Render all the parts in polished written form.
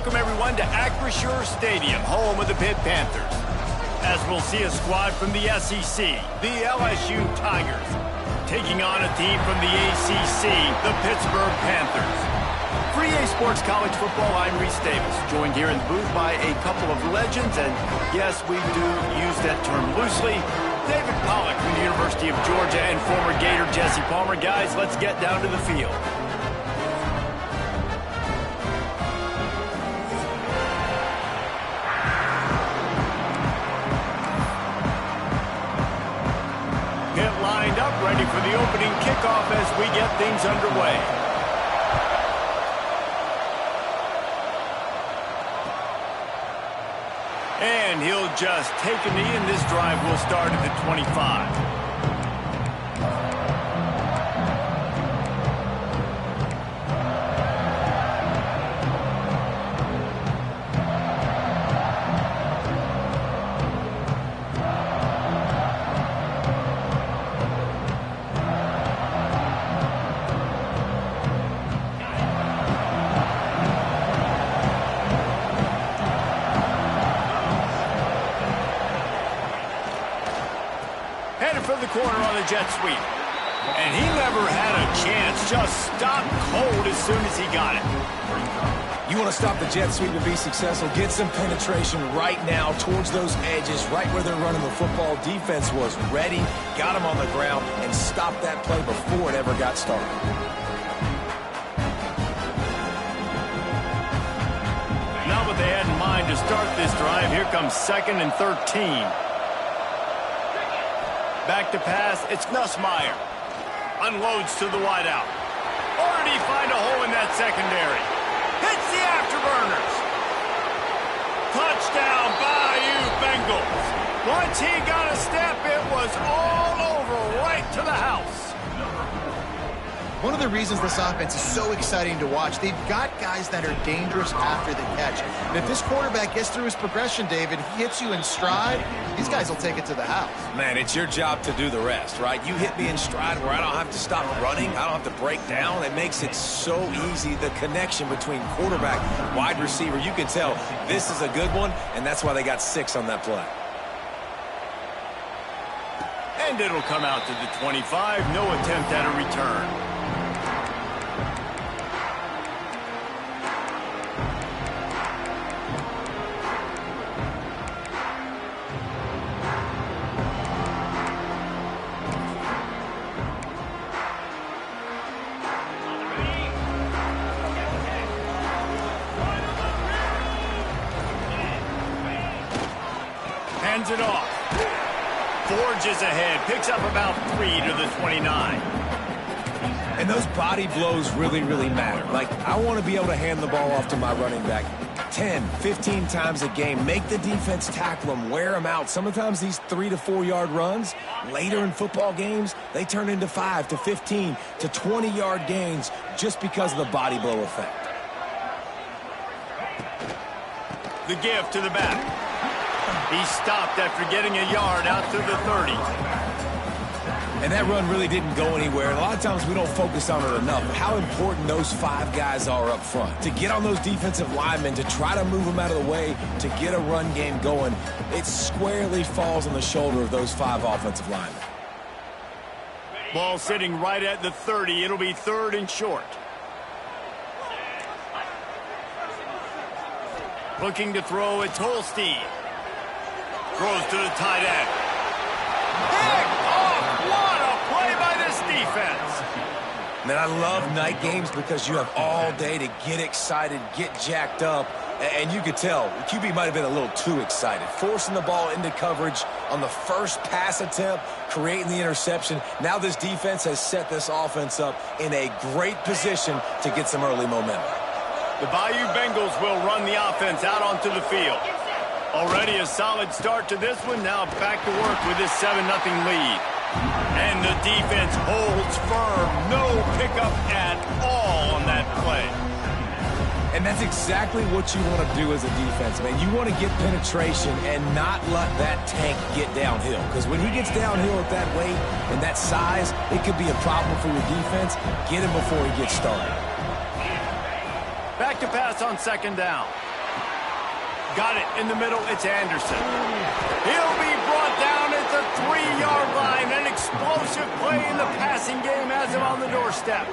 welcome everyone to Acrisure Stadium, home of the Pitt Panthers. As we'll see a squad from the SEC, the LSU Tigers, taking on a team from the ACC, the Pittsburgh Panthers. For EA Sports College Football, I'm Reese Davis, joined here in the booth by a couple of legends, and yes, we do use that term loosely. David Pollack from the University of Georgia and former Gator Jesse Palmer. Guys, let's get down to the field. Pitt lined up, ready for the opening kickoff as we get things underway. And he'll just take a knee, and this drive will start at the 25. From the corner on the jet sweep. And he never had a chance. Just stopped cold as soon as he got it. You want to stop the jet sweep and be successful, get some penetration right now towards those edges, right where they're running the football. Defense was ready, got him on the ground, and stopped that play before it ever got started. Not what they had in mind to start this drive. Here comes 2nd and 13. Back to pass, it's Nussmeier. Unloads to the wideout. Already find a hole in that secondary. Hits the afterburners. Touchdown, Bayou Bengals. Once he got a step, it was all over, right to the house. One of the reasons this offense is so exciting to watch, they've got guys that are dangerous after the catch. And if this quarterback gets through his progression, David, he hits you in stride, these guys will take it to the house. Man, it's your job to do the rest, right? You hit me in stride where I don't have to stop running, I don't have to break down. It makes it so easy, the connection between quarterback, wide receiver. You can tell this is a good one, and that's why they got 6 on that play. And it'll come out to the 25, no attempt at a return. Hands it off. Forges ahead. Picks up about 3 to the 29. And those body blows really, really matter. Like, I want to be able to hand the ball off to my running back 10, 15 times a game. Make the defense tackle them, wear them out. Sometimes these 3 to 4 yard runs, later in football games, they turn into 5 to 15 to 20 yard gains just because of the body blow effect. The give to the back. He stopped after getting a yard out to the 30. And that run really didn't go anywhere. A lot of times we don't focus on it enough. How important those 5 guys are up front. To get on those defensive linemen, to try to move them out of the way, to get a run game going, it squarely falls on the shoulder of those 5 offensive linemen. Ball sitting right at the 30. It'll be 3rd and short. Looking to throw, it's Holstein. Throws to the tight end. Pick off! What a play by this defense! Man, I love night games because you have all day to get excited, get jacked up, and you could tell the QB might have been a little too excited. Forcing the ball into coverage on the first pass attempt, creating the interception. Now this defense has set this offense up in a great position to get some early momentum. The Bayou Bengals will run the offense out onto the field. Already a solid start to this one. Now back to work with this 7-0 lead. And the defense holds firm. No pickup at all on that play. And that's exactly what you want to do as a defense, man. You want to get penetration and not let that tank get downhill. Because when he gets downhill at that weight and that size, it could be a problem for your defense. Get him before he gets started. Back to pass on second down. Got it in the middle. It's Anderson. He'll be brought down at the 3-yard line. An explosive play in the passing game has him on the doorstep.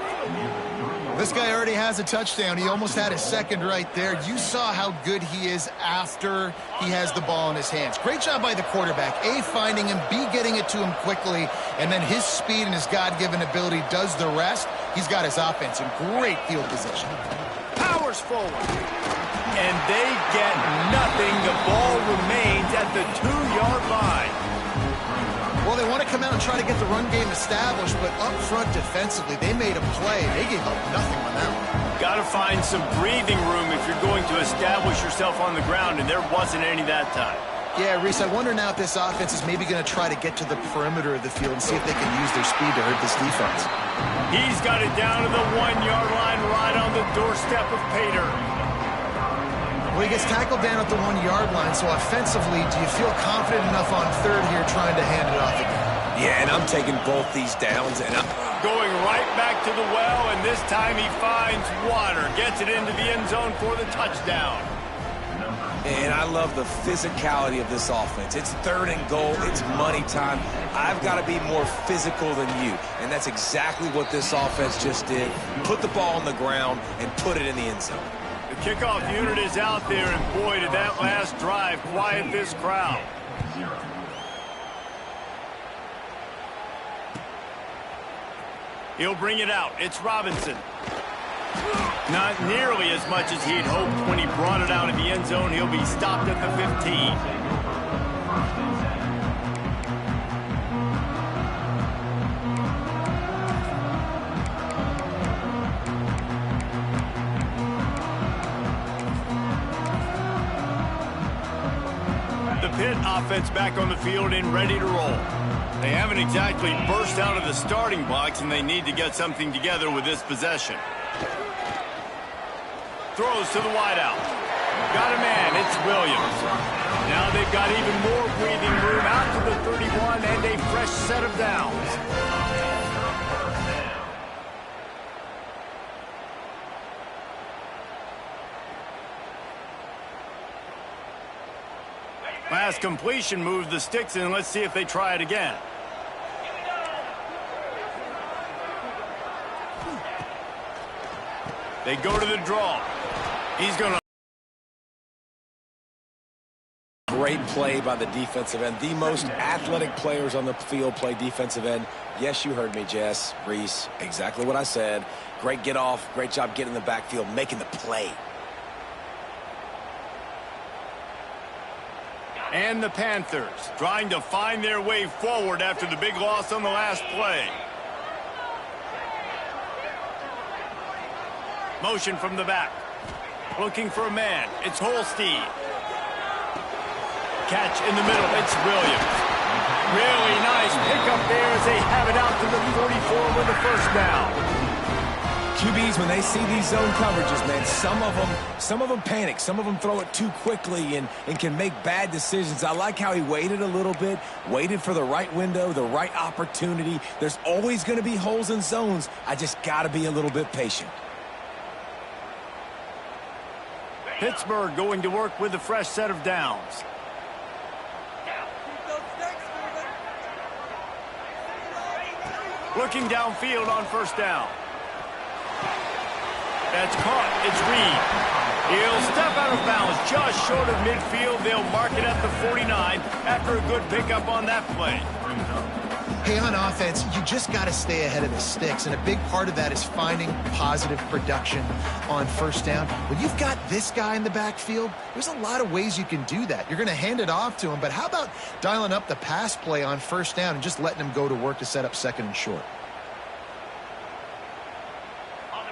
This guy already has a touchdown. He almost had his second right there. You saw how good he is after he has the ball in his hands. Great job by the quarterback. A, finding him, B, getting it to him quickly, and then his speed and his God-given ability does the rest. He's got his offense in great field position. Powers forward. And they get nothing. The ball remains at the 2-yard line. Well, they want to come out and try to get the run game established, but up front defensively, they made a play. They gave up nothing on that one. Got to find some breathing room if you're going to establish yourself on the ground, and there wasn't any that time. Yeah, Reese, I wonder now if this offense is maybe going to try to get to the perimeter of the field and see if they can use their speed to hurt this defense. He's got it down to the 1-yard line right on the doorstep of Pater. Well, he gets tackled down at the 1-yard line, so offensively, do you feel confident enough on third here trying to hand it off again? Yeah, and I'm taking both these downs, and I'm going right back to the well, and this time he finds water. Gets it into the end zone for the touchdown. And I love the physicality of this offense. It's third and goal. It's money time. I've got to be more physical than you, and that's exactly what this offense just did. Put the ball on the ground and put it in the end zone. The kickoff unit is out there, and boy, did that last drive quiet this crowd. He'll bring it out. It's Robinson. Not nearly as much as he'd hoped when he brought it out in the end zone. He'll be stopped at the 15. The Pitt offense back on the field and ready to roll. They haven't exactly burst out of the starting blocks, and they need to get something together with this possession. Throws to the wideout. Got a man. It's Williams. Now they've got even more breathing room out to the 31 and a fresh set of downs. Last completion moves the sticks in. Let's see if they try it again. They go to the draw. He's going to... Great play by the defensive end. The most athletic players on the field play defensive end. Yes, you heard me, Jess, Reese. Exactly what I said. Great get off. Great job getting in the backfield, making the play. And the Panthers trying to find their way forward after the big loss on the last play. Motion from the back. Looking for a man. It's Holstein. Catch in the middle. It's Williams. Really nice pickup there as they have it out to the 44 with the first down. QBs, when they see these zone coverages, man, some of them panic. Some of them throw it too quickly and can make bad decisions. I like how he waited a little bit, waited for the right window, the right opportunity. There's always going to be holes in zones. I just got to be a little bit patient. Pittsburgh going to work with a fresh set of downs. Looking downfield on first down. That's caught. It's Reed. He'll step out of bounds just short of midfield. They'll mark it at the 49 after a good pickup on that play. Hey, on offense, you just got to stay ahead of the sticks, and a big part of that is finding positive production on first down. When you've got this guy in the backfield, there's a lot of ways you can do that. You're going to hand it off to him, but how about dialing up the pass play on first down and just letting him go to work to set up second and short?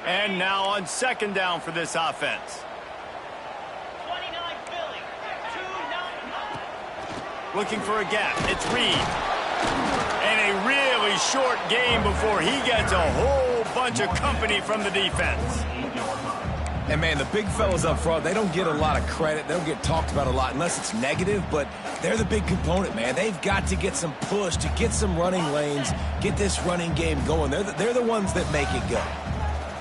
And now on second down for this offense. 29 Philly, 2-9. Looking for a gap. It's Reed. And a really short game before he gets a whole bunch of company from the defense. And, man, the big fellas up front, they don't get a lot of credit. They don't get talked about a lot unless it's negative, but they're the big component, man. They've got to get some push to get some running lanes, get this running game going. They're the ones that make it go.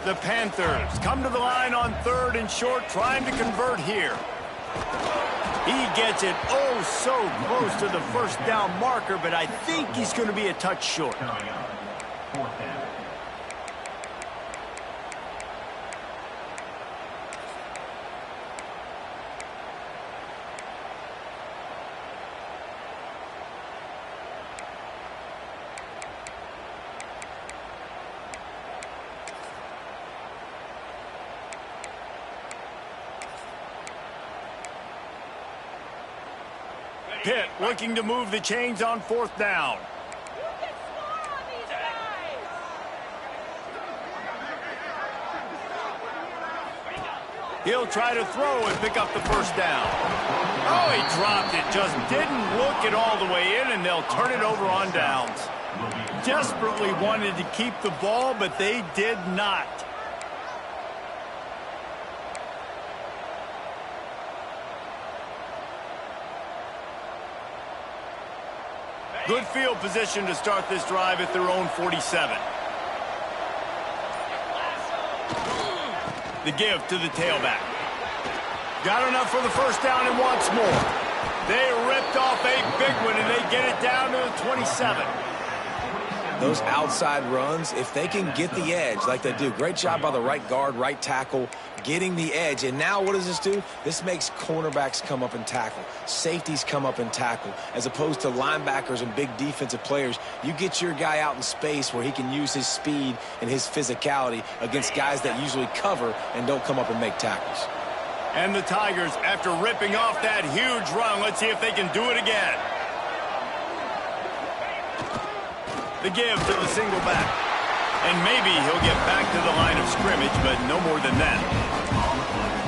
The Panthers come to the line on third and short, trying to convert here. He gets it oh so close to the first down marker, but I think he's going to be a touch short. Pitt looking to move the chains on 4th down. He'll try to throw and pick up the first down. Oh, he dropped it. Just didn't look it all the way in, and they'll turn it over on downs. Desperately wanted to keep the ball, but they did not. Good field position to start this drive at their own 47. The give to the tailback. Got enough for the first down and wants more. They ripped off a big one, and they get it down to the 27. Those outside runs, if they can get the edge like they do, great job by the right guard, right tackle, getting the edge. And now what does this do? This makes cornerbacks come up and tackle. Safeties come up and tackle. As opposed to linebackers and big defensive players, you get your guy out in space where he can use his speed and his physicality against guys that usually cover and don't come up and make tackles. And the Tigers, after ripping off that huge run, let's see if they can do it again. The give to the single back. And maybe he'll get back to the line of scrimmage, but no more than that.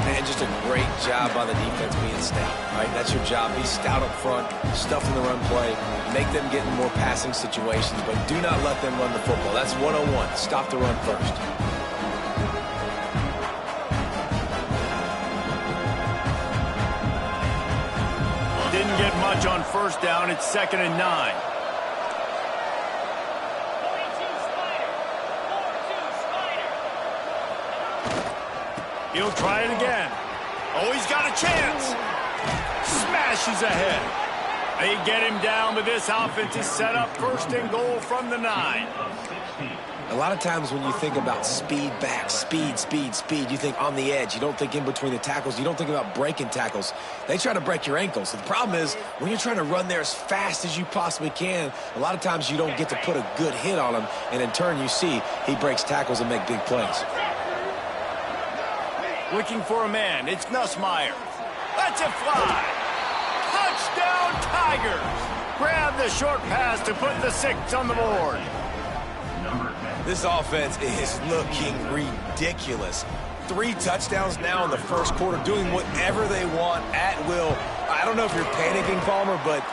Man, just a great job by the defense being stout, right? That's your job. Be stout up front, stuff in the run play, make them get in more passing situations, but do not let them run the football. That's 101. Stop the run first. Didn't get much on first down. It's 2nd and 9. He'll try it again. Oh, he's got a chance. Smashes ahead. They get him down, but this offense is set up 1st and goal from the 9. A lot of times when you think about speed back, speed, you think on the edge. You don't think in between the tackles. You don't think about breaking tackles. They try to break your ankles. So the problem is when you're trying to run there as fast as you possibly can, a lot of times you don't get to put a good hit on him, and in turn you see he breaks tackles and make big plays. Looking for a man. It's Nussmeier. Lets it fly. Touchdown, Tigers. Grab the short pass to put the 6 on the board. This offense is looking ridiculous. 3 touchdowns now in the first quarter, doing whatever they want at will. I don't know if you're panicking, Palmer, but,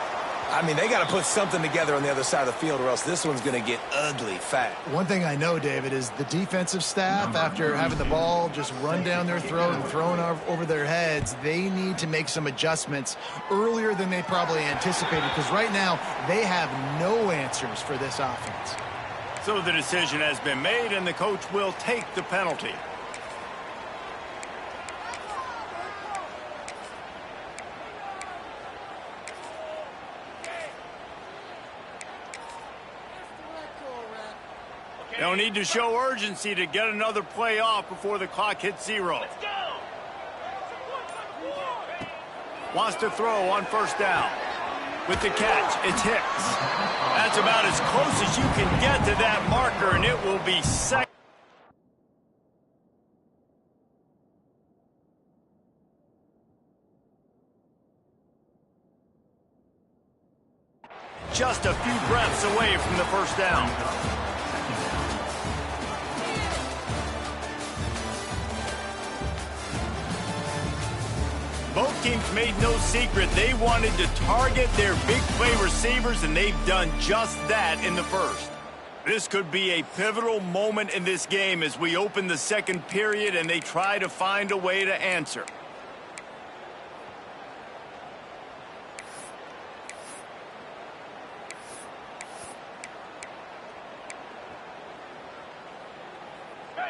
I mean, they got to put something together on the other side of the field or else this one's going to get ugly fast. One thing I know, David, is the defensive staff, after having the ball just run down their throat and thrown over their heads, they need to make some adjustments earlier than they probably anticipated, because right now they have no answers for this offense. So the decision has been made, and the coach will take the penalty. They'll need to show urgency to get another play off before the clock hits 0. Let's go. Wants to throw on first down. With the catch, it's Hicks. That's about as close as you can get to that marker, and it will be second. Just a few breaths away from the first down. Both teams made no secret they wanted to target their big play receivers, and they've done just that in the first. This could be a pivotal moment in this game as we open the second period and they try to find a way to answer.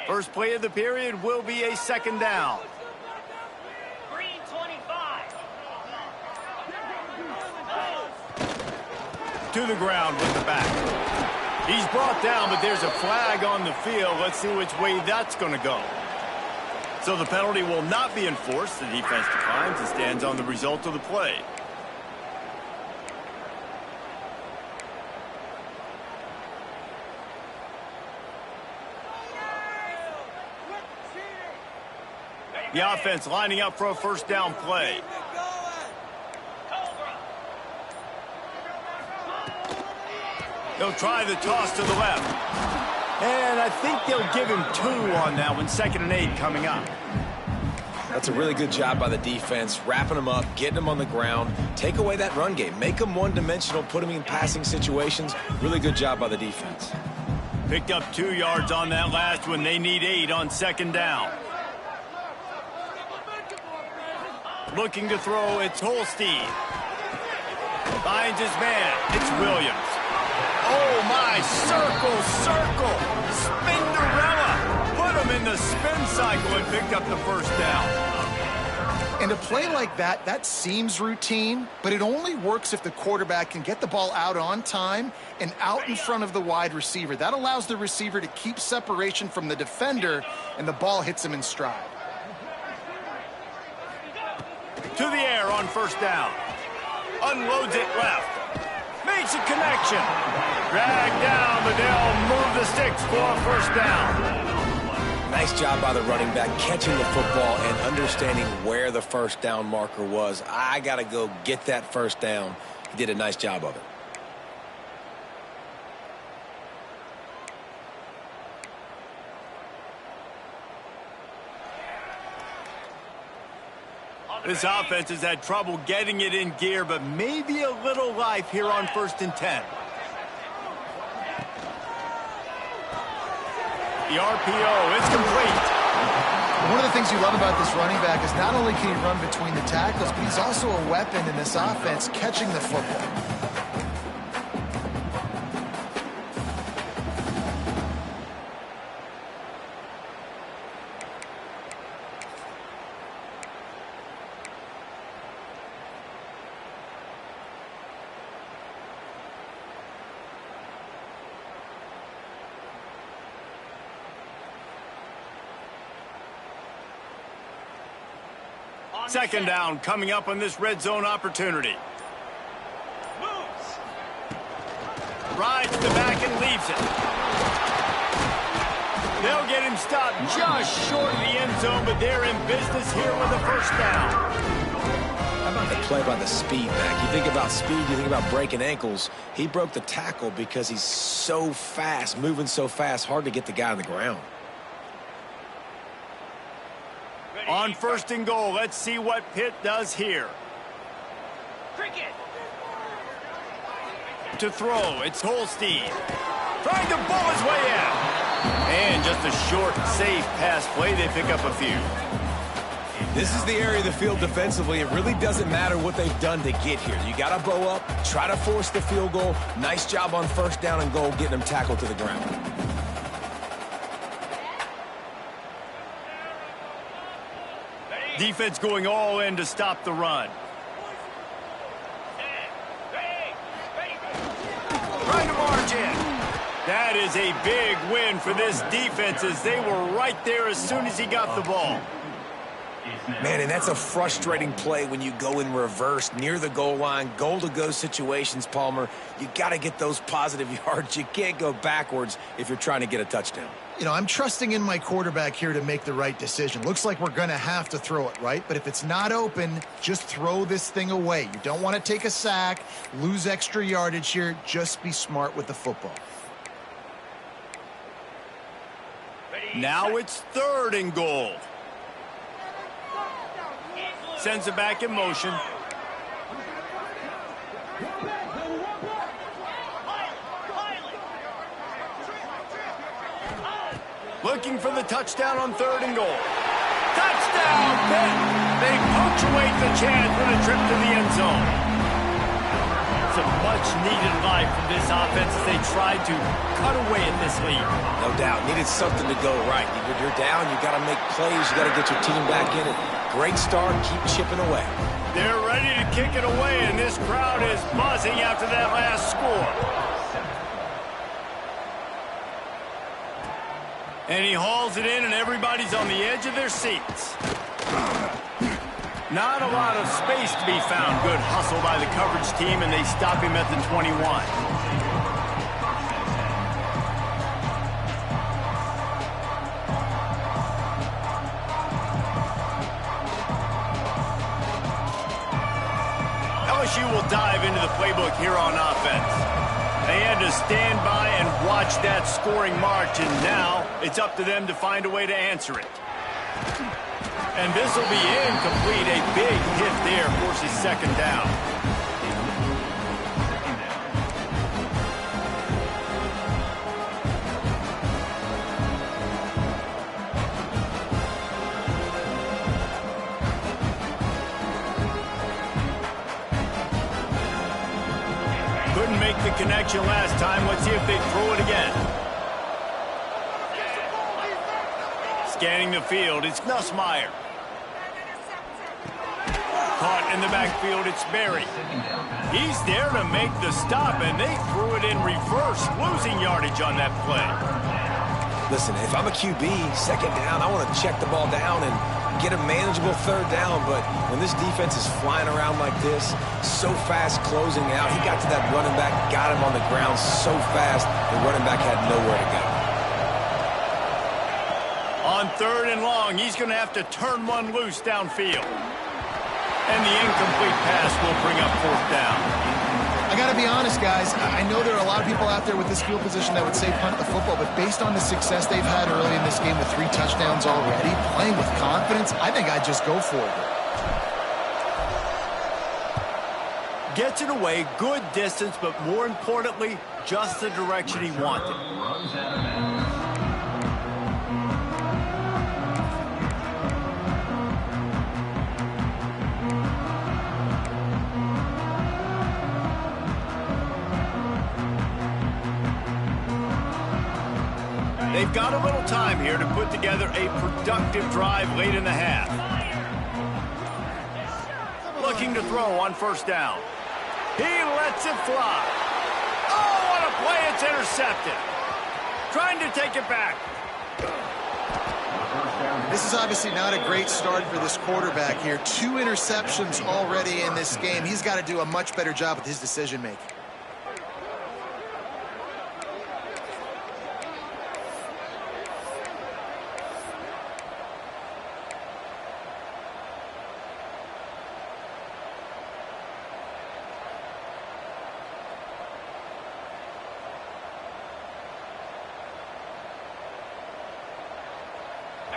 First play of the period will be a second down. Green 25. to the ground with the back. He's brought down, but there's a flag on the field. Let's see which way that's going to go. So the penalty will not be enforced. The defense declines and stands on the result of the play. The offense lining up for a first down play. They'll try the toss to the left. And I think they'll give him 2 on that one. 2nd and 8 coming up. That's a really good job by the defense, wrapping them up, getting them on the ground. Take away that run game. Make them one-dimensional, put them in passing situations. Really good job by the defense. Picked up 2 yards on that last one. They need 8 on 2nd down. Looking to throw, it's Holstein. Finds his man, it's Williams. Oh my, circle, Spinderella. Put him in the spin cycle and picked up the first down. And a play like that, that seems routine, but it only works if the quarterback can get the ball out on time and out in front of the wide receiver. That allows the receiver to keep separation from the defender, and the ball hits him in stride. To the air on first down. Unloads it left. Makes a connection. Dragged down, but they'll move the sticks for a first down. Nice job by the running back, catching the football and understanding where the first down marker was. I got to go get that first down. He did a nice job of it. This offense has had trouble getting it in gear, but maybe a little life here on 1st and 10. The RPO is complete. One of the things you love about this running back is not only can he run between the tackles, but he's also a weapon in this offense catching the football. Second down coming up on this red zone opportunity. Moves. Rides the back and leaves it. They'll get him stopped just short of the end zone, but they're in business here with a first down. How about the play by the speed back? You think about speed, you think about breaking ankles. He broke the tackle because he's so fast, moving so fast, hard to get the guy on the ground. On 1st and goal, let's see what Pitt does here. Cricket. To throw, it's Holstein. Trying to bull his way out. And just a short, safe pass play. They pick up a few. This is the area of the field defensively. It really doesn't matter what they've done to get here. You got to bow up, try to force the field goal. Nice job on 1st down and goal, getting them tackled to the ground. Defense going all in to stop the run. Trying to march in. That is a big win for this defense as they were right there as soon as he got the ball. Man, and that's a frustrating play when you go in reverse near the goal line, goal-to-go situations, Palmer. You got to get those positive yards. You can't go backwards if you're trying to get a touchdown. You know, I'm trusting in my quarterback here to make the right decision. Looks like we're going to have to throw it, right? But if it's not open, just throw this thing away. You don't want to take a sack, lose extra yardage here. Just be smart with the football. Now it's 3rd and goal. Sends it back in motion. Looking for the touchdown on 3rd and goal. Touchdown, Pitt! They punctuate the chance with a trip to the end zone. Some much-needed life from this offense as they tried to cut away at this lead. No doubt. Needed something to go right. When you're down, you got to make plays. You got to get your team back in it. Great start. Keep chipping away. They're ready to kick it away, and this crowd is buzzing after that last score. And he hauls it in, and everybody's on the edge of their seats. Not a lot of space to be found. Good hustle by the coverage team, and they stop him at the 21. LSU will dive into the playbook here on offense. They had to stand by and watch that scoring march, and now it's up to them to find a way to answer it. And this will be incomplete. A big hit there forces second down. Couldn't make the connection last time. Let's see if they throw it again. Scanning the field, it's Nussmeier. Caught in the backfield, it's Berry. He's there to make the stop, and they threw it in reverse, losing yardage on that play. Listen, if I'm a QB, second down, I want to check the ball down and get a manageable third down, but when this defense is flying around like this, so fast closing out, he got to that running back, got him on the ground so fast, the running back had nowhere to go. On third and long, he's going to have to turn one loose downfield. And the incomplete pass will bring up fourth down. I got to be honest, guys. I know there are a lot of people out there with this field position that would say punt the football, but based on the success they've had early in this game with 3 touchdowns already, playing with confidence, I think I'd just go for it. Gets it away, good distance, but more importantly, just the direction he wanted. They've got a little time here to put together a productive drive late in the half. Looking to throw on first down. He lets it fly. Oh, what a play. It's intercepted. Trying to take it back. This is obviously not a great start for this quarterback here. 2 interceptions already in this game. He's got to do a much better job with his decision-making.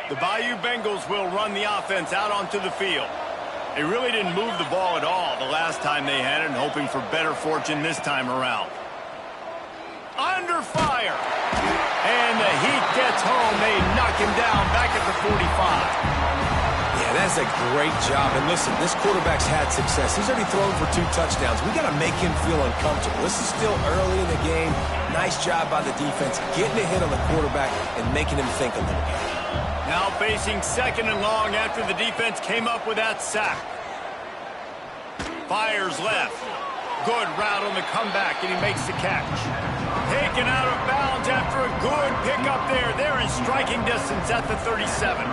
The Bayou Bengals will run the offense out onto the field. They really didn't move the ball at all the last time they had it, and hoping for better fortune this time around. Under fire. And the heat gets home. They knock him down back at the 45. Yeah, that's a great job. And listen, this quarterback's had success. He's already thrown for 2 touchdowns. We got to make him feel uncomfortable. This is still early in the game. Nice job by the defense, getting a hit on the quarterback and making him think a little bit. Now facing second and long after the defense came up with that sack. Fires left. Good route on the comeback, and he makes the catch. Taken out of bounds after a good pickup there. They're in striking distance at the 37.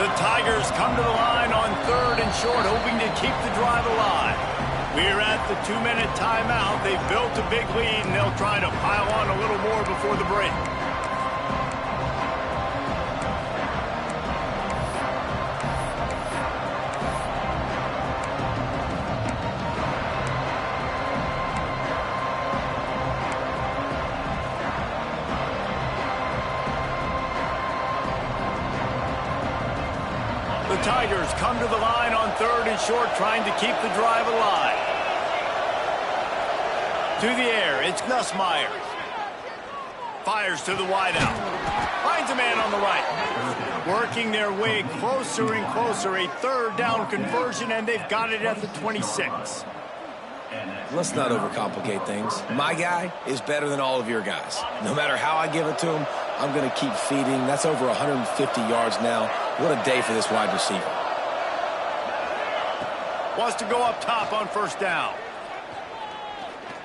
The Tigers come to the line on third and short, hoping to keep the drive alive. We're at the 2-minute timeout. They've built a big lead, and they'll try to pile on a little more before the break. The Tigers come to the line on third and short, trying to keep the drive alive. To the air, it's Nussmeier. Fires to the wideout. Finds a man on the right. Working their way closer and closer. A third down conversion, and they've got it at the 26. Let's not overcomplicate things. My guy is better than all of your guys. No matter how I give it to him, I'm going to keep feeding. That's over 150 yards now. What a day for this wide receiver. Wants to go up top on first down.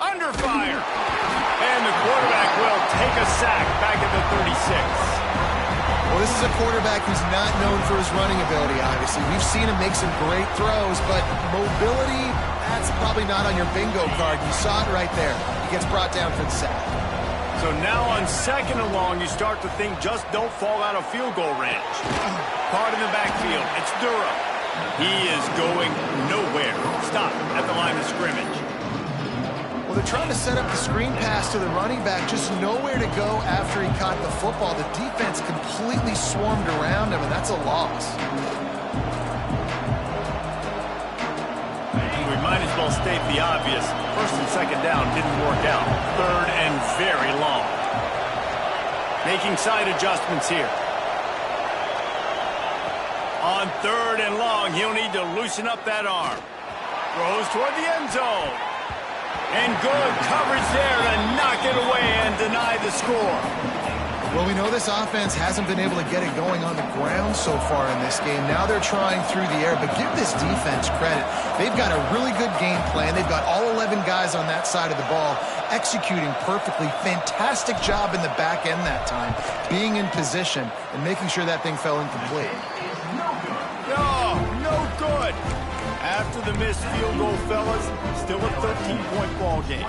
Under fire. And the quarterback will take a sack back at the 36. Well, this is a quarterback who's not known for his running ability, obviously. We've seen him make some great throws, but mobility, that's probably not on your bingo card. You saw it right there. He gets brought down for the sack. So now on second and long, you start to think just don't fall out of field goal range. Caught in the backfield. It's Durham. He is going nowhere. Stop at the line of scrimmage. Well, they're trying to set up the screen pass to the running back, just nowhere to go after he caught the football. The defense completely swarmed around him, and that's a loss. We might as well state the obvious. First and second down didn't work out. Third and very long. Making side adjustments here. On third and long, he'll need to loosen up that arm. Throws toward the end zone. And good coverage there to knock it away and deny the score. Well, we know this offense hasn't been able to get it going on the ground so far in this game. Now they're trying through the air, but give this defense credit. They've got a really good game plan. They've got all 11 guys on that side of the ball executing perfectly. Fantastic job in the back end that time, being in position and making sure that thing fell incomplete. No good. After the missed field goal, fellas, still a 13-point ball game.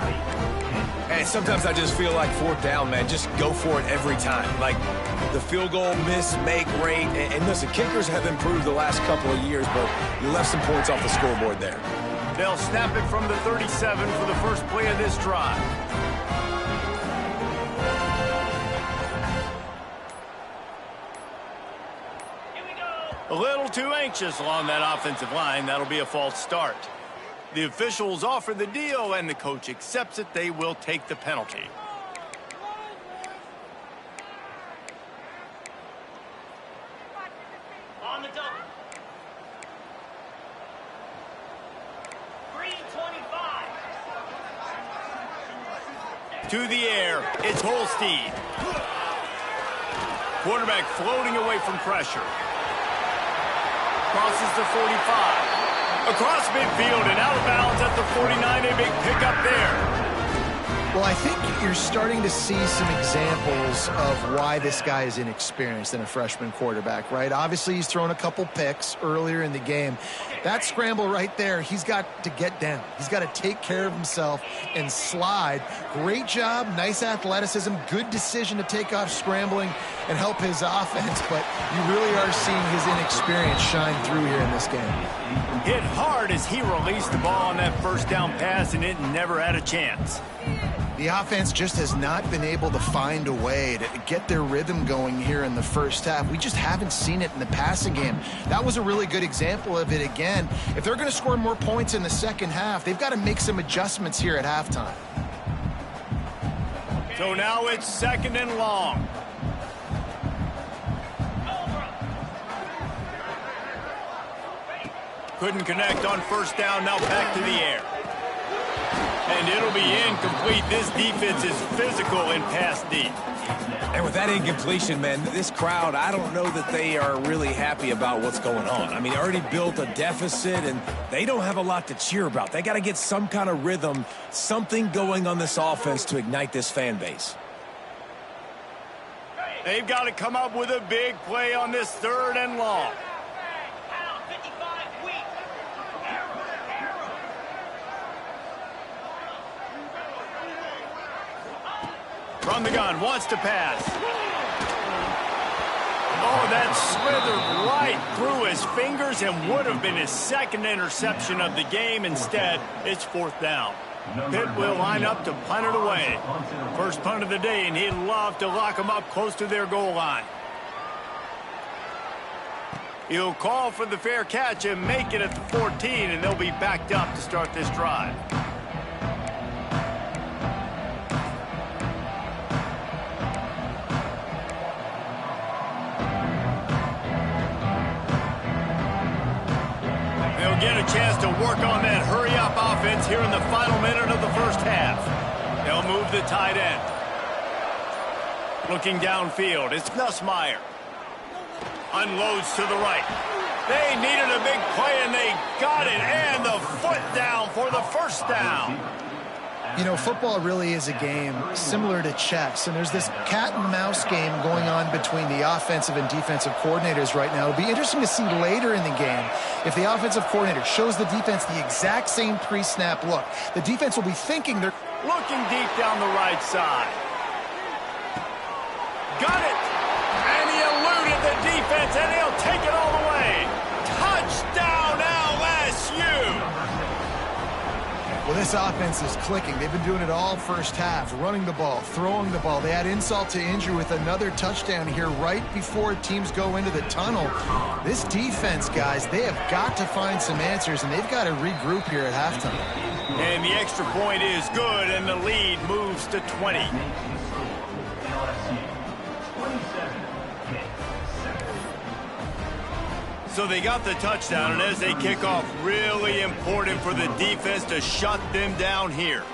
And sometimes I just feel like fourth down, man. Just go for it every time. Like the field goal miss, make rate. And listen, kickers have improved the last couple of years, but you left some points off the scoreboard there. They'll snap it from the 37 for the first play of this drive. A little too anxious along that offensive line. That'll be a false start. The officials offer the deal, and the coach accepts it. They will take the penalty. On the double. 325. To the air, it's Holstein. Quarterback floating away from pressure. Crosses the 45. Across midfield and out of bounds at the 49. A big pickup there. Well, I think you're starting to see some examples of why this guy is inexperienced in a freshman quarterback, right? Obviously, he's thrown a couple picks earlier in the game. That scramble right there, he's got to get down. He's got to take care of himself and slide. Great job, nice athleticism, good decision to take off scrambling and help his offense, but you really are seeing his inexperience shine through here in this game. Hit hard as he released the ball on that first down pass, and it never had a chance. The offense just has not been able to find a way to get their rhythm going here in the first half. We just haven't seen it in the passing game. That was a really good example of it again. If they're going to score more points in the second half, they've got to make some adjustments here at halftime. So now it's second and long. Couldn't connect on first down, now back to the air. And it'll be incomplete. This defense is physical and pass deep. And with that incompletion, man, this crowd, I don't know that they are really happy about what's going on. I mean, already built a deficit, and they don't have a lot to cheer about. They got to get some kind of rhythm, something going on this offense to ignite this fan base. They've got to come up with a big play on this third and long. From the gun, wants to pass. Oh, that slithered right through his fingers and would have been his second interception of the game. Instead, it's fourth down. Pitt will line up to punt it away. First punt of the day, and he'd love to lock them up close to their goal line. He'll call for the fair catch and make it at the 14, and they'll be backed up to start this drive. They'll get a chance to work on that hurry-up offense here in the final minute of the first half. They'll move the tight end. Looking downfield, it's Nussmeier. Unloads to the right. They needed a big play, and they got it. And the foot down for the first down. You know, football really is a game similar to chess, and there's this cat-and-mouse game going on between the offensive and defensive coordinators right now. It'll be interesting to see later in the game if the offensive coordinator shows the defense the exact same pre-snap look. The defense will be thinking they're looking deep down the right side. Got it! And he eluded the defense, and he'll take it all the way. Touchdown, LSU! Well, this offense is clicking. They've been doing it all first half, running the ball, throwing the ball. They add insult to injury with another touchdown here right before teams go into the tunnel. This defense, guys, they have got to find some answers, and they've got to regroup here at halftime. And the extra point is good, and the lead moves to 20. So they got the touchdown, and as they kick off, really important for the defense to shut them down here.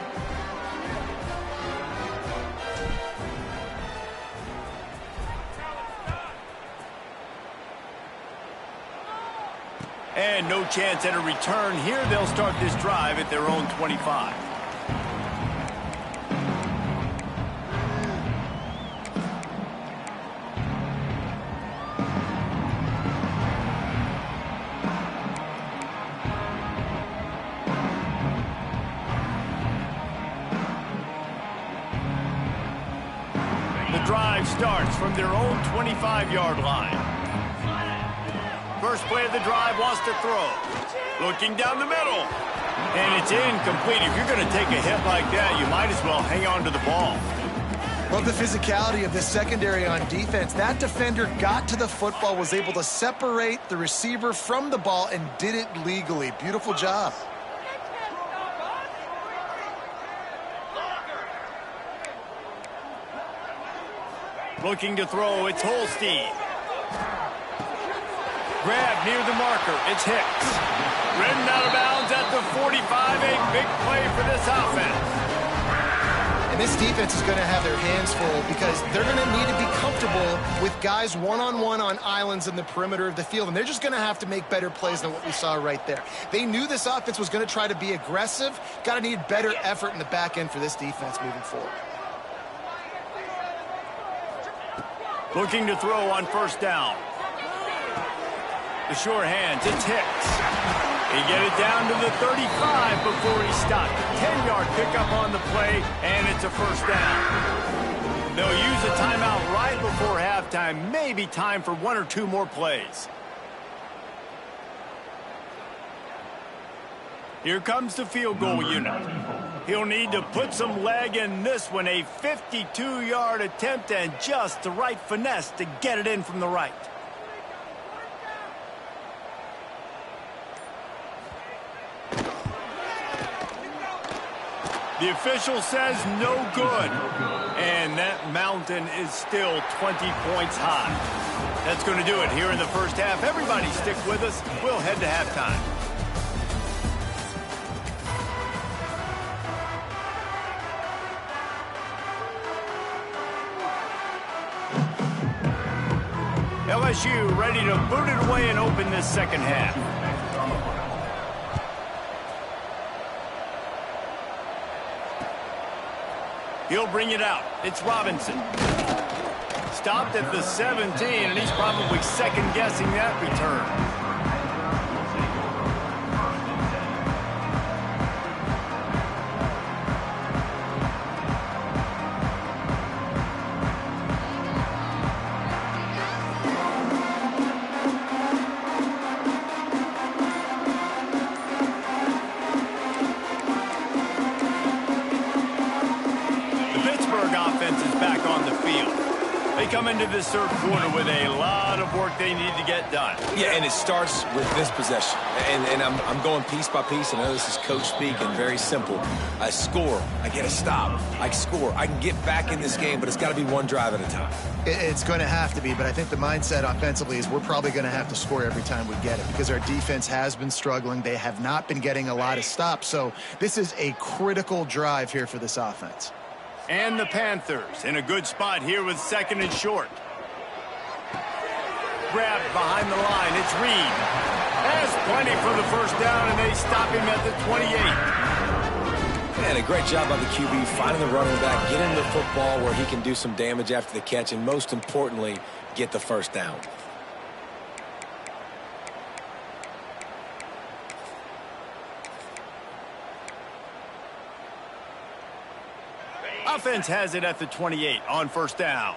And no chance at a return here. They'll start this drive at their own 25. Drive starts from their own 25-yard line. First play of the drive, wants to throw. Looking down the middle. And it's incomplete. If you're going to take a hit like that, you might as well hang on to the ball. Love the physicality of this secondary on defense. That defender got to the football, was able to separate the receiver from the ball, and did it legally. Beautiful job. Looking to throw, it's Holstein. Grab near the marker, it's Hicks. Ridden out of bounds at the 45, a big play for this offense. And this defense is going to have their hands full because they're going to need to be comfortable with guys one-on-one on islands in the perimeter of the field, and they're just going to have to make better plays than what we saw right there. They knew this offense was going to try to be aggressive. Got to need better effort in the back end for this defense moving forward. Looking to throw on first down. The sure hands, it's Hicks. He get it down to the 35 before he stopped. 10-yard pickup on the play, and it's a first down. They'll use a timeout right before halftime. Maybe time for one or two more plays. Here comes the field goal unit. He'll need to put some leg in this one. A 52-yard attempt and just the right finesse to get it in from the right. The official says no good. And that mountain is still 20 points high. That's going to do it here in the first half. Everybody stick with us. We'll head to halftime. LSU ready to boot it away and open this second half. He'll bring it out. It's Robinson. Stopped at the 17, and he's probably second-guessing that return. They come into this third quarter with a lot of work they need to get done. Yeah, and it starts with this possession. And I'm going piece by piece. I know this is coach speak and very simple. I score. I get a stop. I score. I can get back in this game, but it's got to be one drive at a time. It's going to have to be, but I think the mindset offensively is we're probably going to have to score every time we get it because our defense has been struggling. They have not been getting a lot of stops. So this is a critical drive here for this offense. And the Panthers in a good spot here with 2nd and short. Grabbed behind the line. It's Reed. Has plenty for the first down, and they stop him at the 28. And a great job by the QB finding the running back, getting the football where he can do some damage after the catch, and most importantly, get the first down. Offense has it at the 28 on first down.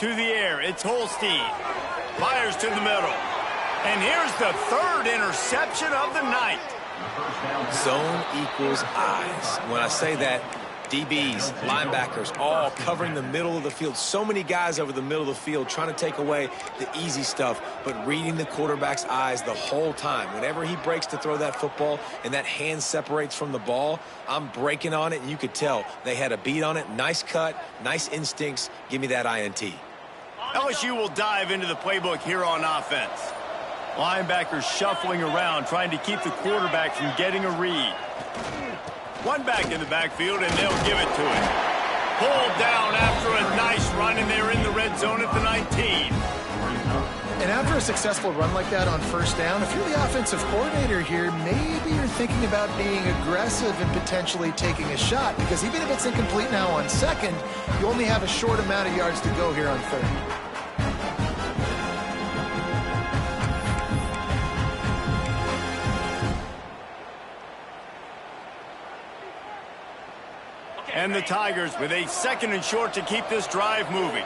To the air, it's Holstein. Fires to the middle. And here's the 3rd interception of the night. Zone equals eyes. When I say that, DBs, linebackers, all covering the middle of the field. So many guys over the middle of the field trying to take away the easy stuff, but reading the quarterback's eyes the whole time. Whenever he breaks to throw that football and that hand separates from the ball, I'm breaking on it, and you could tell they had a beat on it. Nice cut, nice instincts. Give me that INT. LSU will dive into the playbook here on offense. Linebackers shuffling around, trying to keep the quarterback from getting a read. One back in the backfield, and they'll give it to him. Pulled down after a nice run, and they're in the red zone at the 19. And after a successful run like that on first down, if you're the offensive coordinator here, maybe you're thinking about being aggressive and potentially taking a shot, because even if it's incomplete now on 2nd, you only have a short amount of yards to go here on 3rd. And the Tigers with a 2nd and short to keep this drive moving.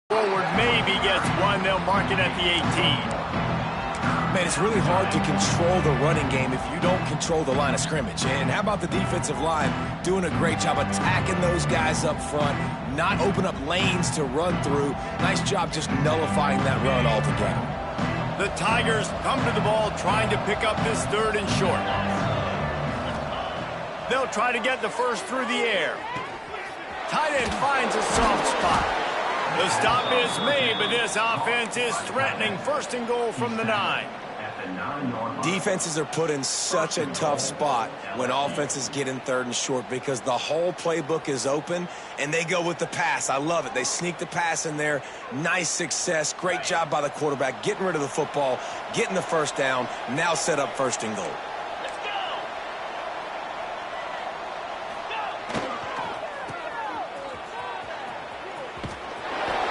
Forward maybe gets one. They'll mark it at the 18. Man, it's really hard to control the running game if you don't control the line of scrimmage. And how about the defensive line doing a great job attacking those guys up front, not open up lanes to run through. Nice job just nullifying that run altogether. The Tigers come to the ball trying to pick up this 3rd and short. They'll try to get the first through the air. Tight end finds a soft spot. The stop is made, but this offense is threatening 1st and goal from the 9. Defenses are put in such a tough spot when offenses get in 3rd and short because the whole playbook is open and they go with the pass. I love it. They sneak the pass in there. Nice success. Great job by the quarterback getting rid of the football, getting the first down, now set up 1st and goal.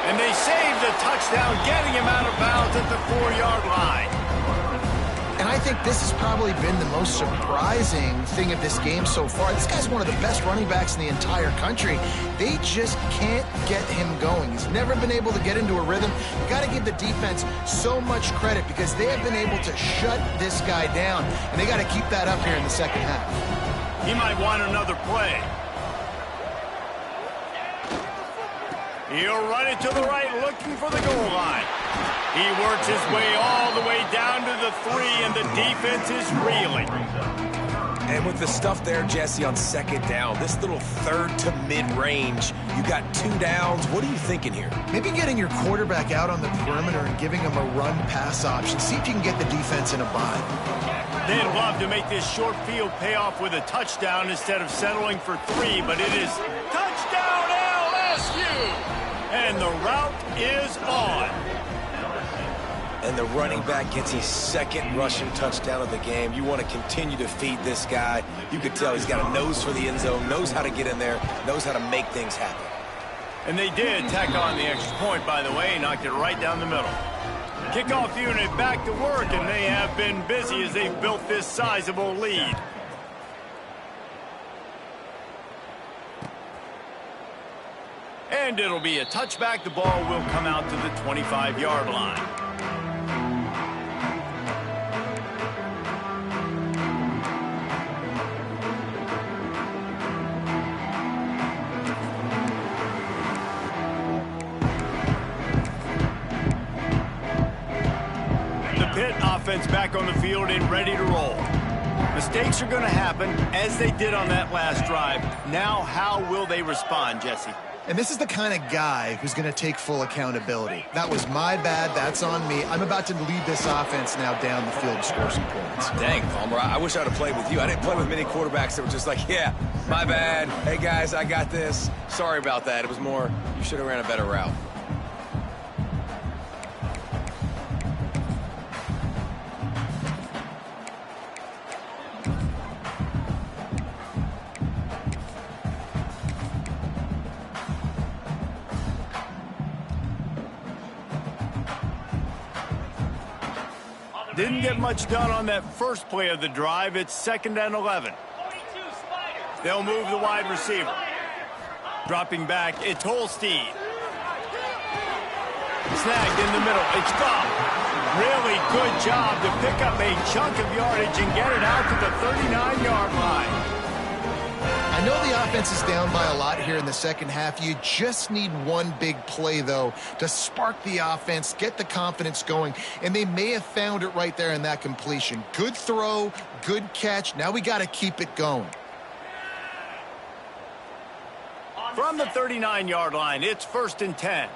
And they save the touchdown, getting him out of bounds at the 4-yard line. And I think this has probably been the most surprising thing of this game so far. This guy's one of the best running backs in the entire country. They just can't get him going. He's never been able to get into a rhythm. You got to give the defense so much credit because they have been able to shut this guy down, and they got to keep that up here in the 2nd half. He might want another play. He'll run it to the right, looking for the goal line. He works his way all the way down to the 3, and the defense is reeling. And with the stuff there, Jesse, on 2nd down, this little 3rd to mid-range, you got 2 downs. What are you thinking here? Maybe getting your quarterback out on the perimeter and giving him a run-pass option. See if you can get the defense in a bind. They'd love to make this short field pay off with a touchdown instead of settling for 3, but it is touchdown LSU! And the route is on. And the running back gets his 2nd rushing touchdown of the game. You want to continue to feed this guy. You could tell he's got a nose for the end zone, knows how to get in there, knows how to make things happen. And they did tack on the extra point, by the way, knocked it right down the middle. Kickoff unit back to work, and they have been busy as they've built this sizable lead. And it'll be a touchback. The ball will come out to the 25-yard line. offense back on the field and ready to roll. Mistakes are going to happen, as they did on that last drive. Now, how will they respond, Jesse? And this is the kind of guy who's going to take full accountability. That was my bad. That's on me. I'm about to lead this offense now down the field to score some points. Dang, Palmer, I wish I would have played with you. I didn't play with many quarterbacks that were just like, yeah, my bad. Hey, guys, I got this. Sorry about that. It was more, you should have ran a better route. Didn't get much done on that first play of the drive. It's 2nd and 11. They'll move the wide receiver. Dropping back, it's Holstein. Snagged in the middle. It's gone. Really good job to pick up a chunk of yardage and get it out to the 39-yard line. I know the offense is down by a lot here in the second half. You just need one big play, though, to spark the offense, get the confidence going, and they may have found it right there in that completion. Good throw, good catch. Now we got to keep it going. From the 39-yard line, it's 1st and 10.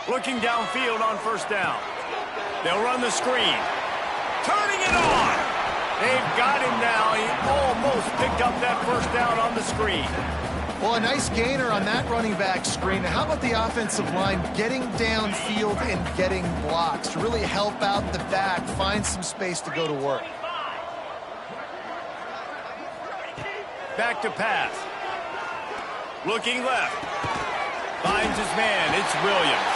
Looking downfield on 1st down. They'll run the screen. Turning it on. They've got him now. He almost picked up that 1st down on the screen. Well, a nice gainer on that running back screen. Now, how about the offensive line getting downfield and getting blocks to really help out the back, find some space to go to work? Back to pass. Looking left. Finds his man. It's Williams.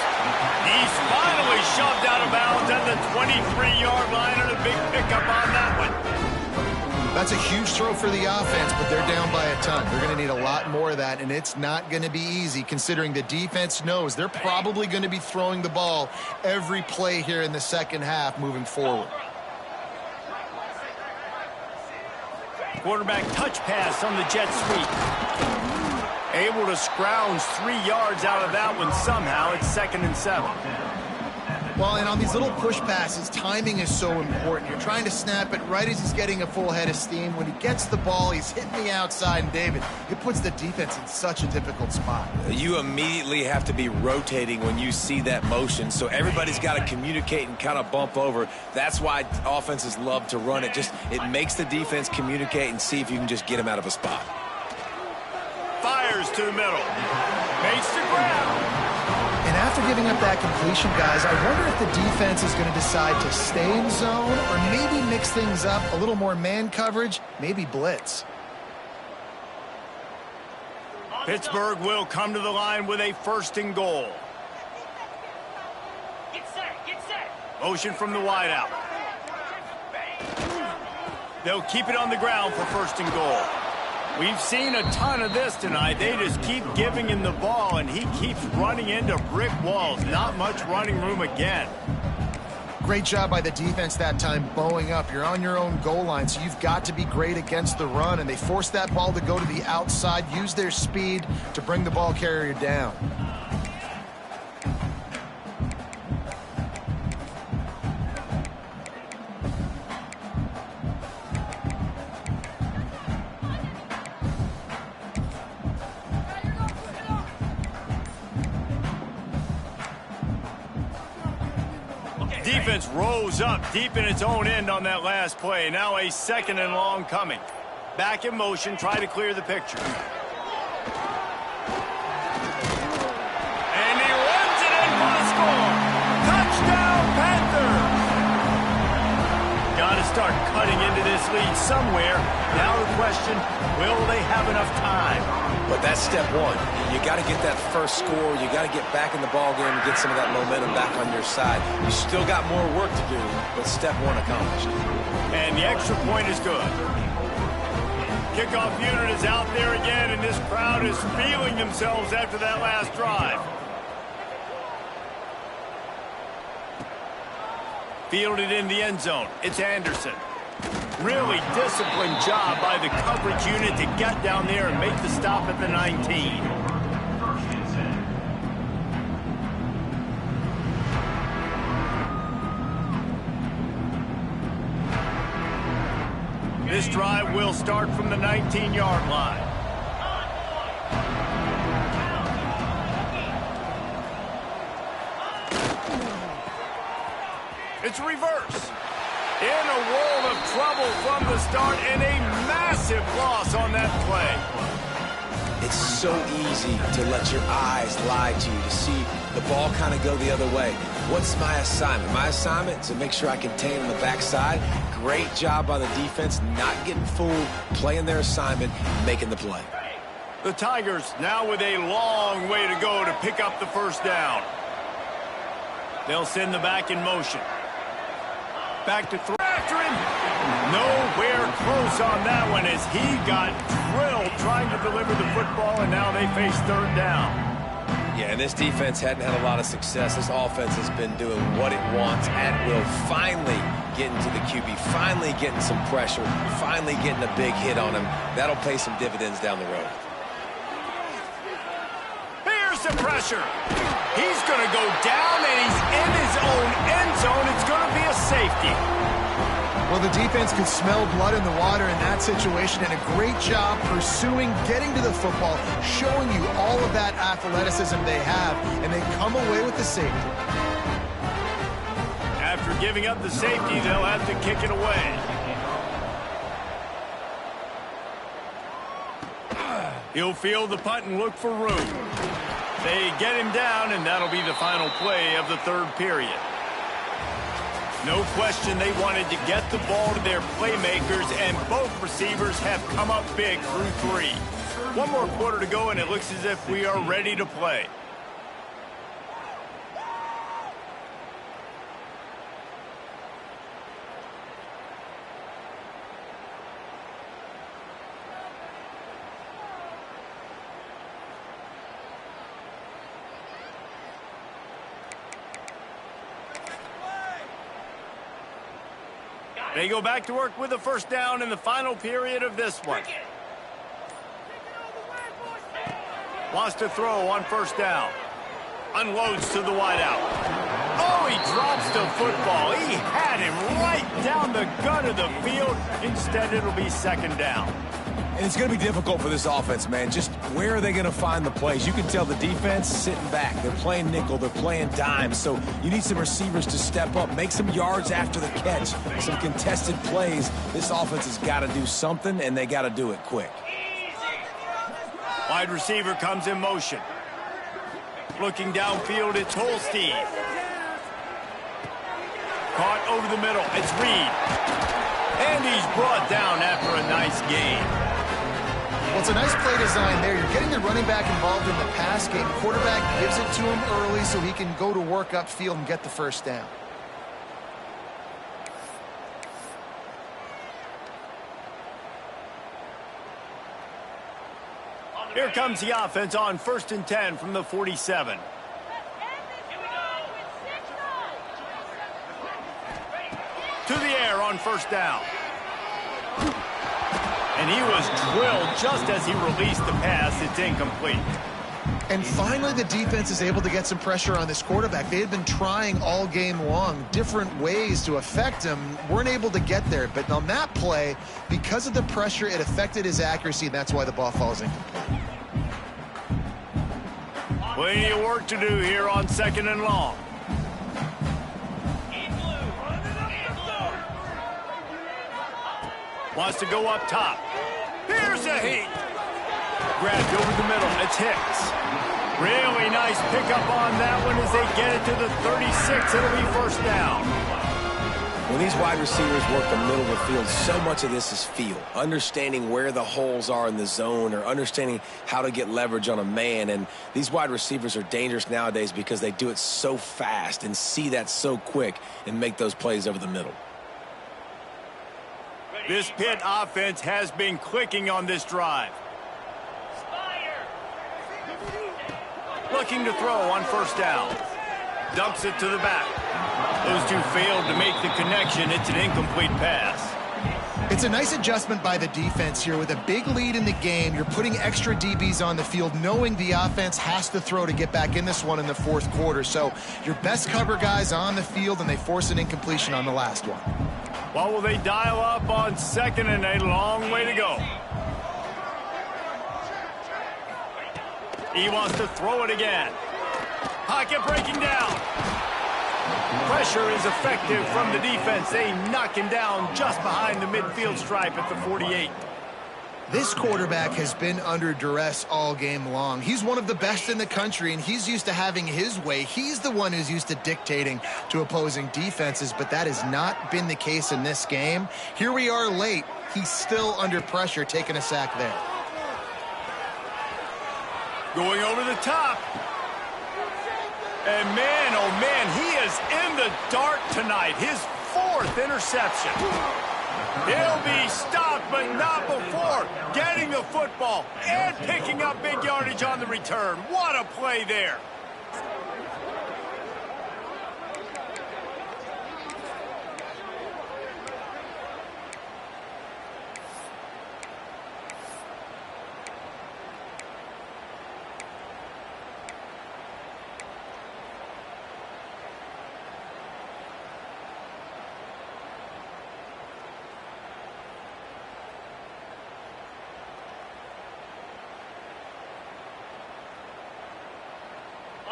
He's finally shoved out of bounds at the 23-yard line, and a big pickup on that one. That's a huge throw for the offense, but they're down by a ton. They're going to need a lot more of that, and it's not going to be easy considering the defense knows they're probably going to be throwing the ball every play here in the second half moving forward. Quarterback touch pass on the jet sweep. Able to scrounge 3 yards out of that one somehow. It's 2nd and 7. Well, and on these little push passes, timing is so important. You're trying to snap it right as he's getting a full head of steam. When he gets the ball, he's hitting the outside, and David, it puts the defense in such a difficult spot. You immediately have to be rotating when you see that motion, so everybody's got to communicate and kind of bump over. That's why offenses love to run it. It makes the defense communicate and see if you can just get him out of a spot. Fires to the middle. Makes the grab. And after giving up that completion, guys, I wonder if the defense is going to decide to stay in zone or maybe mix things up, a little more man coverage, maybe blitz. Pittsburgh will come to the line with a 1st and goal. Get set, get set. Motion from the wideout. They'll keep it on the ground for 1st and goal. We've seen a ton of this tonight. They just keep giving him the ball, and he keeps running into brick walls. Not much running room again. Great job by the defense that time, bowing up. You're on your own goal line, so you've got to be great against the run, and they force that ball to go to the outside, use their speed to bring the ball carrier down. Defense rose up deep in its own end on that last play. Now a 2nd and long coming. Back in motion, try to clear the picture. And he runs it in for the score. Touchdown, Panthers! Got to start cutting into this lead somewhere. Now the question, will they have enough time? But that's step one. You got to get that first score. You got to get back in the ball game and get some of that momentum back on your side. You still got more work to do, but step one accomplished. And the extra point is good. Kickoff unit is out there again, and this crowd is feeling themselves after that last drive. Fielded in the end zone. It's Anderson. Really disciplined job by the coverage unit to get down there and make the stop at the 19. This drive will start from the 19-yard line. It's reverse. In a world of trouble from the start, and a massive loss on that play. It's so easy to let your eyes lie to you, to see the ball kind of go the other way. What's my assignment? My assignment is to make sure I contain on the backside. Great job by the defense, not getting fooled, playing their assignment, making the play. The Tigers now with a long way to go to pick up the first down. They'll send the back in motion. Back to throw after him. Nowhere close on that one as he got drilled trying to deliver the football, and now they face third down. Yeah, and this defense hadn't had a lot of success. This offense has been doing what it wants at will. Finally getting to the QB, finally getting some pressure, finally getting a big hit on him. That'll pay some dividends down the road. Here's the pressure. He's going to go down, and he's in his own end zone. It's going to be a safety. Well, the defense could smell blood in the water in that situation, and a great job pursuing, getting to the football, showing you all of that athleticism they have, and they come away with the safety. After giving up the safety, they'll have to kick it away. He'll field the punt and look for room. They get him down, and that'll be the final play of the third period. No question they wanted to get the ball to their playmakers, and both receivers have come up big through three. One more quarter to go, and it looks as if we are ready to play. They go back to work with a first down in the final period of this one. Wants to throw on first down. Unloads to the wideout. Oh, he drops the football. He had him right down the gut of the field. Instead, it'll be second down. And it's going to be difficult for this offense, man. Just where are they going to find the plays? You can tell the defense sitting back. They're playing nickel. They're playing dime. So you need some receivers to step up, make some yards after the catch, some contested plays. This offense has got to do something, and they got to do it quick. Wide receiver comes in motion. Looking downfield, it's Holstein. Caught over the middle. It's Reed. And he's brought down after a nice gain. Well, it's a nice play design there. You're getting the running back involved in the pass game. Quarterback gives it to him early so he can go to work upfield and get the first down. Here comes the offense on 1st and 10 from the 47. To the air on first down. And he was drilled just as he released the pass. It's incomplete. And finally, the defense is able to get some pressure on this quarterback. They had been trying all game long different ways to affect him. Weren't able to get there. But on that play, because of the pressure, it affected his accuracy, and that's why the ball falls incomplete. Plenty of work to do here on 2nd and long. Wants to go up top. Here's a hit. Grabbed over the middle. It's Hicks. Really nice pickup on that one as they get it to the 36. It'll be first down. When these wide receivers work the middle of the field, so much of this is feel. Understanding where the holes are in the zone, or understanding how to get leverage on a man. And these wide receivers are dangerous nowadays because they do it so fast and see that so quick and make those plays over the middle. This Pitt offense has been clicking on this drive. Looking to throw on first down. Dumps it to the back. Those two failed to make the connection. It's an incomplete pass. It's a nice adjustment by the defense here. With a big lead in the game, you're putting extra DBs on the field, knowing the offense has to throw to get back in this one in the fourth quarter. So your best cover guys on the field, and they force an incompletion on the last one. What will they dial up on 2nd and a long way to go? He wants to throw it again. Pocket breaking down. Pressure is effective from the defense. They knock him down just behind the midfield stripe at the 48. This quarterback has been under duress all game long. He's one of the best in the country, and he's used to having his way. He's the one who's used to dictating to opposing defenses, but that has not been the case in this game. Here we are late. He's still under pressure, taking a sack there. Going over the top. And man, oh man, he is in the dark tonight. His 4th interception. He'll be stopped, but not before getting the football and picking up big yardage on the return. What a play there.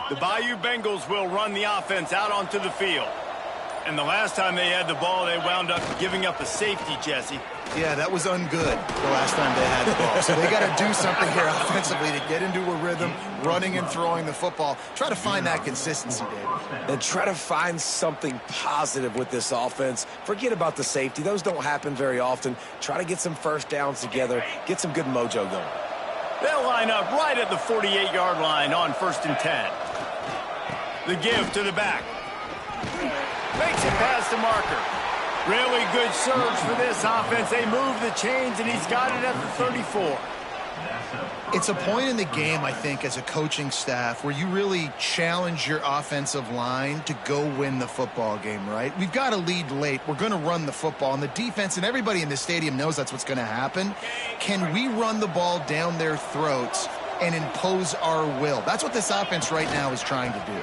The Bayou Bengals will run the offense out onto the field. And the last time they had the ball, they wound up giving up a safety, Jesse. Yeah, that was ungood the last time they had the ball. So they got to do something here offensively to get into a rhythm, running and throwing the football. Try to find that consistency, David. And try to find something positive with this offense. Forget about the safety. Those don't happen very often. Try to get some first downs together, get some good mojo going. They'll line up right at the 48-yard line on 1st and 10. The give to the back. Makes it past the marker. Really good surge for this offense. They move the chains, and he's got it at the 34. It's a point in the game, I think, as a coaching staff where you really challenge your offensive line to go win the football game, right? We've got a lead late. We're going to run the football, and the defense and everybody in the stadium knows that's what's going to happen. Can we run the ball down their throats and impose our will? That's what this offense right now is trying to do.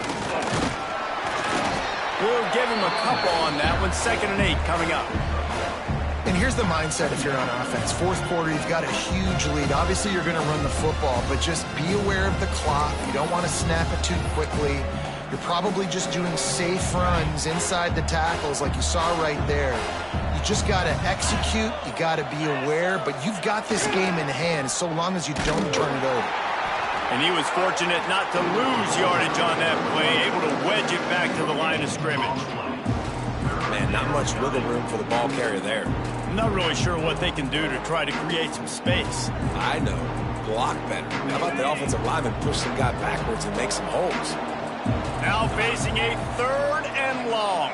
We'll give him a couple on that one. 2nd and 8 coming up. And here's the mindset if you're on offense. 4th quarter, you've got a huge lead. Obviously, you're going to run the football, but just be aware of the clock. You don't want to snap it too quickly. You're probably just doing safe runs inside the tackles like you saw right there. You just got to execute. You got to be aware, but you've got this game in hand so long as you don't turn it over. And he was fortunate not to lose yardage on that play, able to wedge it back to the line of scrimmage. Man, not much wiggle room for the ball carrier there. I'm not really sure what they can do to try to create some space. I know. Block better. How about the offensive lineman push some guy backwards and make some holes? Now facing a 3rd and long.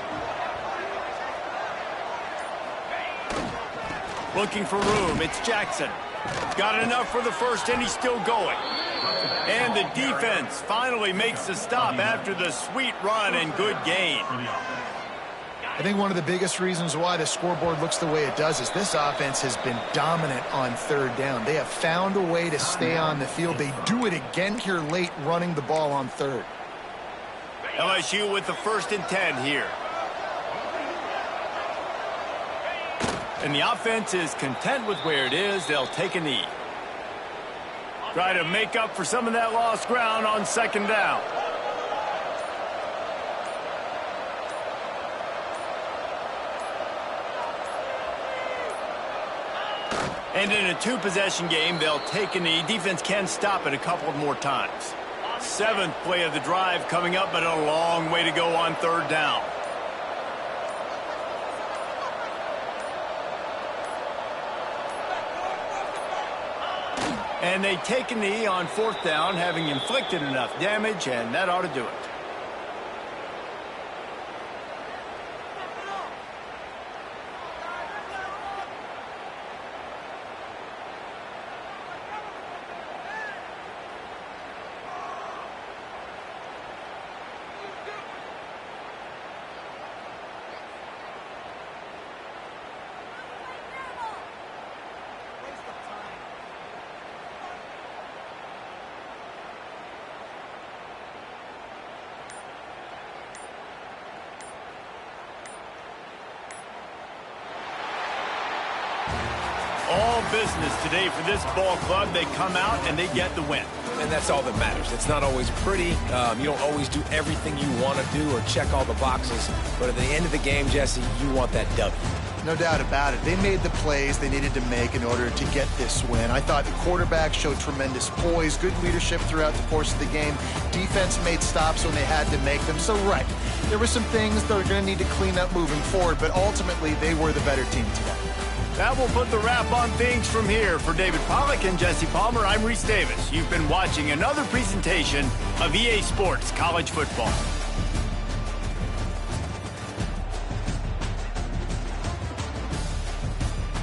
Looking for room. It's Jackson. Got enough for the 1st, and he's still going. And the defense finally makes the stop after the sweet run and good gain. I think one of the biggest reasons why the scoreboard looks the way it does is this offense has been dominant on 3rd down. They have found a way to stay on the field. They do it again here late, running the ball on 3rd. LSU with the 1st and 10 here. And the offense is content with where it is. They'll take a knee. Try to make up for some of that lost ground on 2nd down. And in a 2-possession game, they'll take a knee. Defense can stop it a couple more times. 7th play of the drive coming up, but a long way to go on 3rd down. And they take a knee on 4th down, having inflicted enough damage, and that ought to do it. business today for this ball club. They come out and they get the win. And that's all that matters. It's not always pretty. You don't always do everything you want to do or check all the boxes. But at the end of the game, Jesse, you want that W. No doubt about it. They made the plays they needed to make in order to get this win. I thought the quarterback showed tremendous poise, good leadership throughout the course of the game. Defense made stops when they had to make them. So, right, there were some things that are going to need to clean up moving forward, but ultimately they were the better team today. That will put the wrap on things from here. For David Pollack and Jesse Palmer, I'm Reese Davis. You've been watching another presentation of EA Sports College Football.